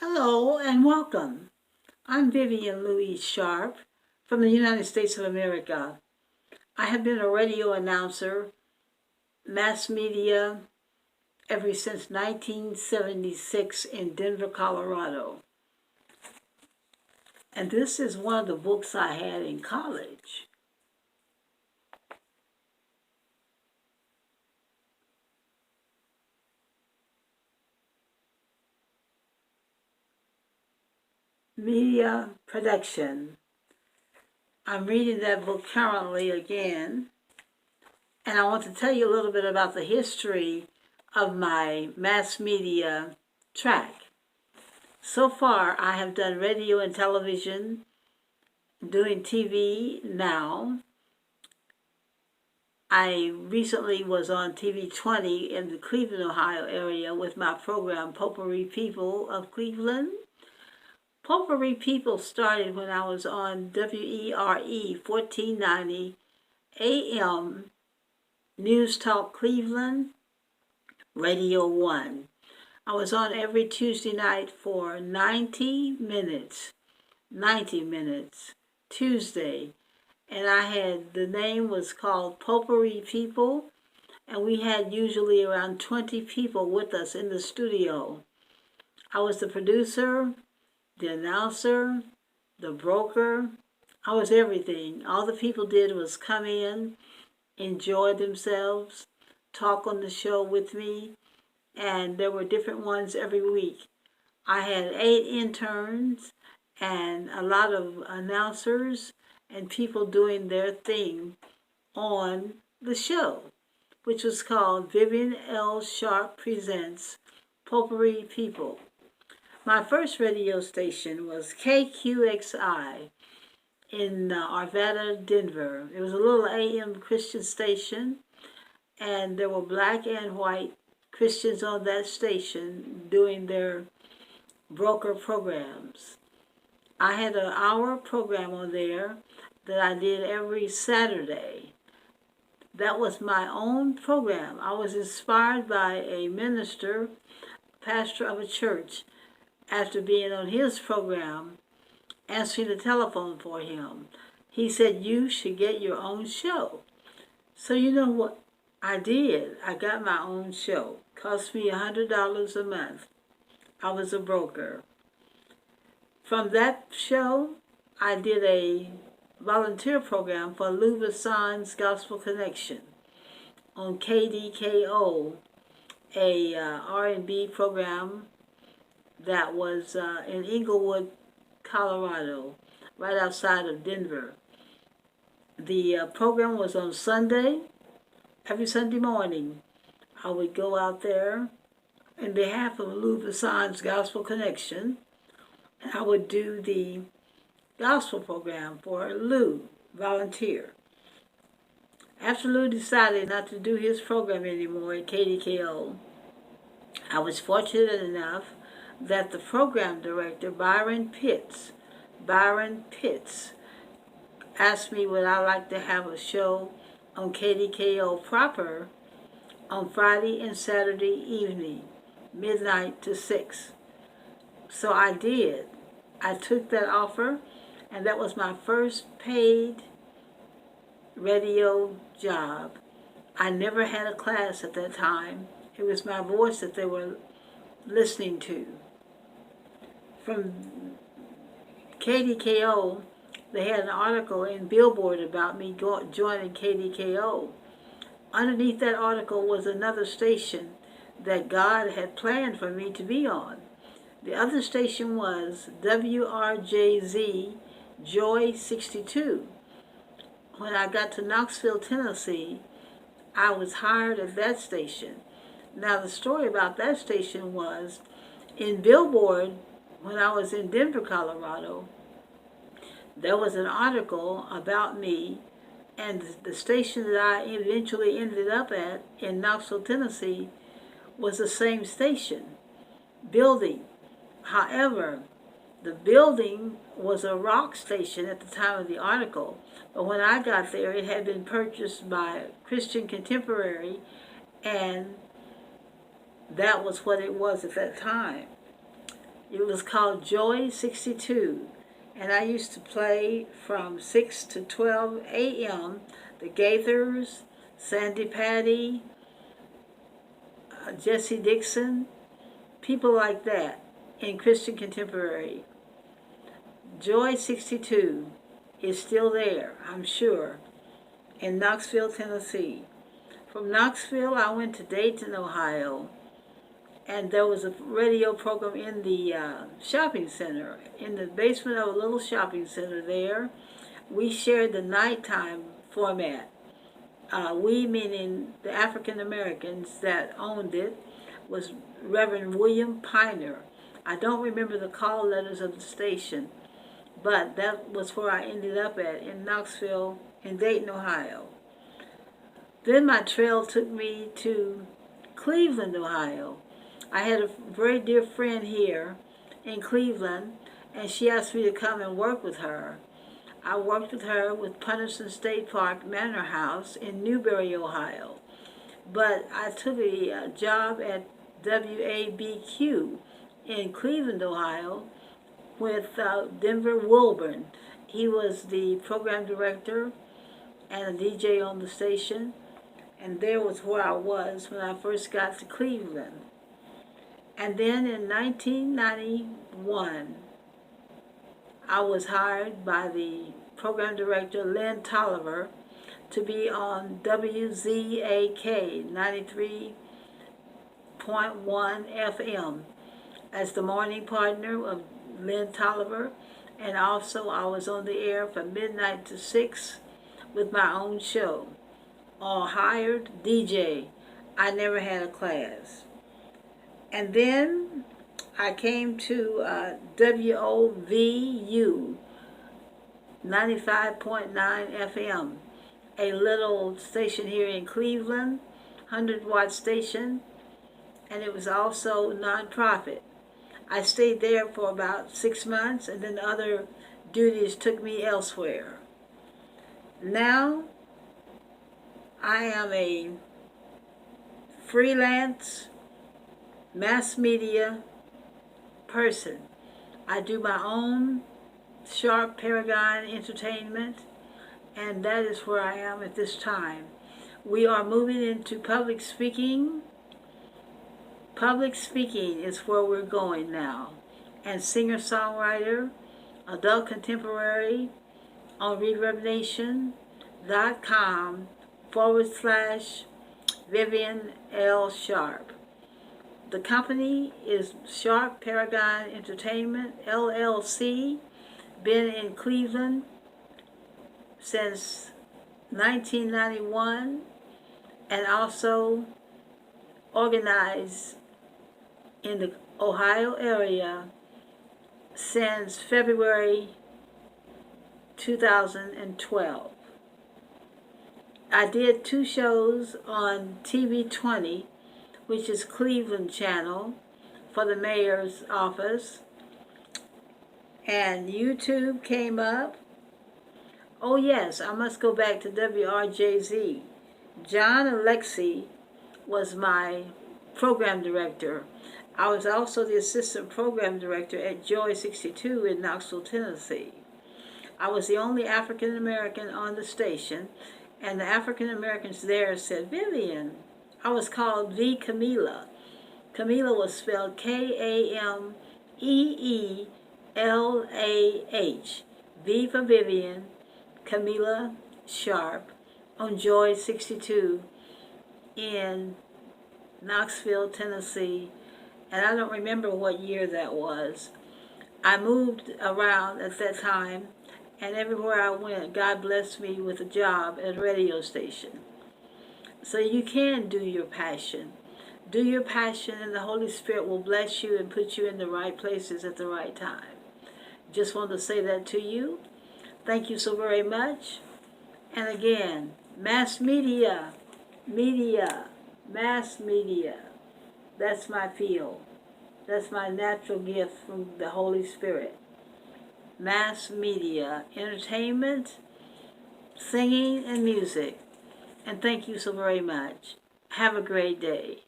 Hello and welcome. I'm Vivian-Louise Sharp from the United States of America. I have been a radio announcer, mass media, ever since 1976 in Denver, Colorado. And this is one of the books I had in college. Media Production. I'm reading that book currently again, and I want to tell you a little bit about the history of my mass media track. So far, I have done radio and television, doing TV now. I recently was on TV 20 in the Cleveland, Ohio area with my program, Potpourri People of Cleveland. Potpourri People started when I was on WERE 1490 AM News Talk Cleveland, Radio 1. I was on every Tuesday night for 90 minutes, Tuesday. And the name was called Potpourri People, and we had usually around 20 people with us in the studio. I was the producer, the announcer, the broker. I was everything. All the people did was come in, enjoy themselves, talk on the show with me, and there were different ones every week. I had 8 interns and a lot of announcers and people doing their thing on the show, which was called VivianlSharp Presents Potpourri People. My first radio station was KQXI in Arvada, Denver. It was a little AM Christian station, and there were black and white Christians on that station doing their broker programs. I had an hour program on there that I did every Saturday. That was my own program. I was inspired by a minister, pastor of a church, after being on his program, answering the telephone for him. He said, "You should get your own show." So you know what I did? I got my own show. Cost me $100 a month. I was a broker. From that show, I did a volunteer program for Lou Bassan's Gospel Connection on KDKO, a R&B program that was in Inglewood, Colorado, right outside of Denver. The program was on Sunday. Every Sunday morning, I would go out there in behalf of Lou Bassan's Gospel Connection, and I would do the gospel program for Lou, volunteer. After Lou decided not to do his program anymore at KDKO, I was fortunate enough that the program director, Byron Pitts, asked me would I like to have a show on KDKO proper on Friday and Saturday evening, midnight to 6. So I did. I took that offer, and that was my first paid radio job. I never had a class at that time. It was my voice that they were listening to. From KDKO, they had an article in Billboard about me joining KDKO. Underneath that article was another station that God had planned for me to be on. The other station was WRJZ Joy 62. When I got to Knoxville, Tennessee, I was hired at that station. Now the story about that station was, in Billboard, when I was in Denver, Colorado, there was an article about me, and the station that I eventually ended up at in Knoxville, Tennessee, was the same station, building. However, the building was a rock station at the time of the article, but when I got there, it had been purchased by Christian Contemporary, and that was what it was at that time. It was called Joy 62. And I used to play from 6 to 12 a.m. The Gaithers, Sandy Patty, Jesse Dixon, people like that in Christian Contemporary. Joy 62 is still there, I'm sure, in Knoxville, Tennessee. From Knoxville, I went to Dayton, Ohio, and there was a radio program in the shopping center, in the basement of a little shopping center there. We shared the nighttime format. We, meaning the African Americans that owned it, was Reverend William Piner. I don't remember the call letters of the station, but that was where I ended up at, in Knoxville, in Dayton, Ohio. Then my trail took me to Cleveland, Ohio. I had a very dear friend here in Cleveland, and she asked me to come and work with her. I worked with her with Punderson State Park Manor House in Newberry, Ohio. But I took a job at WABQ in Cleveland, Ohio, with Denver Wilburn. He was the program director and a DJ on the station, and there was where I was when I first got to Cleveland. And then in 1991, I was hired by the program director, Lynn Tolliver, to be on WZAK 93.1 FM as the morning partner of Lynn Tolliver, and also I was on the air from midnight to 6 with my own show, all hired DJ. I never had a class. And then I came to WOVU 95.9 FM, a little station here in Cleveland, 100-watt station, and it was also nonprofit. I stayed there for about 6 months, and then other duties took me elsewhere. Now, I am a freelance mass media person. I do my own Sharp Paragon entertainment, and that is where I am at this time. We are moving into public speaking. Public speaking is where we're going now. And singer-songwriter, adult contemporary, on ReverbNation.com/VivianlSharp. The company is Sharp Paragon Entertainment, LLC, been in Cleveland since 1991, and also organized in the Ohio area since February 2012. I did 2 shows on TV 20, which is Cleveland channel for the mayor's office, and YouTube came up. Oh yes, I must go back to WRJZ. John Alexi was my program director. I was also the assistant program director at Joy 62 in Knoxville, Tennessee. I was the only African American on the station, and the African Americans there said, "Vivian." I was called V. Camila. Camila was spelled K-A-M-E-E-L-A-H. V for Vivian, Camila Sharp, on Joy 62 in Knoxville, Tennessee. And I don't remember what year that was. I moved around at that time, and everywhere I went, God blessed me with a job at a radio station. So you can do your passion. Do your passion, and the Holy Spirit will bless you and put you in the right places at the right time. Just wanted to say that to you. Thank you so very much. And again, mass media, mass media. That's my field. That's my natural gift from the Holy Spirit. Mass media, entertainment, singing, and music. And thank you so very much. Have a great day.